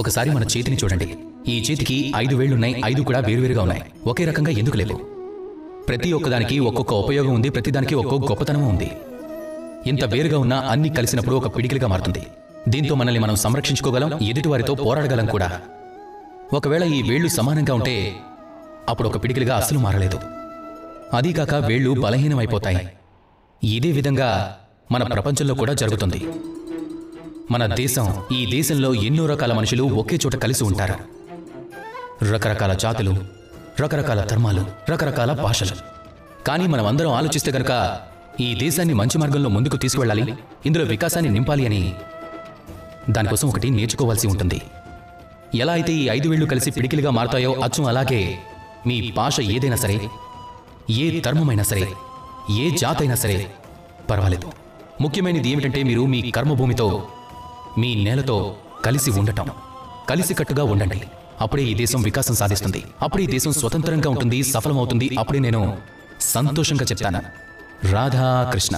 ఒకసారి మన చేతిని చూడండి. ఈ చేతికి 5 వేళ్లున్నాయి, 5 కూడా వేరువేరుగా ఉన్నాయి. ఒకే రకంగా ఎందుకు లేవు? ప్రతి ఒక్కదానికి ఒక్కొక్క ఉపయోగం ఉంది, ప్రతిదానికి ఒక్కొక్క గొప్పతనము ఉంది. ఇంత వేరుగా ఉన్నా అన్ని కలిసినప్పుడు ఒక పిడికిలిగా మారుతుంది. దీంతో మనల్ని మనం సంరక్షించుకోగలం, ఎదుటివారితో పోరాడగలం కూడా. ఒకవేళ ఈ వేళ్లు సమానంగా ఉంటే అప్పుడు ఒక పిడికిలిగా అస్సలు మారలేదు. అదీకాక వేళ్లు బలహీనమైపోతాయి. ఇదే విధంగా మన ప్రపంచంలో కూడా జరుగుతుంది. మన దేశం, ఈ దేశంలో ఎన్నో రకాల మనుషులు ఒకే చోట కలిసి ఉంటారు. రకరకాల జాతులు, రకరకాల ధర్మాలు, రకరకాల భాషలు. కానీ మనం అందరం ఆలోచిస్తే గనక ఈ దేశాన్ని మంచి మార్గంలో ముందుకు తీసుకువెళ్ళాలి, ఇందులో వికాసాన్ని నింపాలి అని దానికోసం ఒకటి నేర్చుకోవాల్సి ఉంటుంది. ఎలా అయితే ఈ 5 వేళ్లు కలిసి పిడికిలిగా మారతాయో అచ్చం అలాగే మీ భాష ఏదైనా సరే, ఏ ధర్మమైనా సరే, ఏ జాతైనా సరే పర్వాలేదు. ముఖ్యమైనది ఏమిటంటే మీరు మీ కర్మభూమితో, మీ నేలతో కలిసి ఉండటం, కలిసికట్టుగా ఉండండి. అప్పుడే ఈ దేశం వికాసం సాధిస్తుంది. అప్పుడే ఈ దేశం స్వతంత్రంగా ఉంటుంది, సఫలమవుతుంది. అప్పుడే నేను సంతోషంగా చెప్తాను. రాధాకృష్ణ.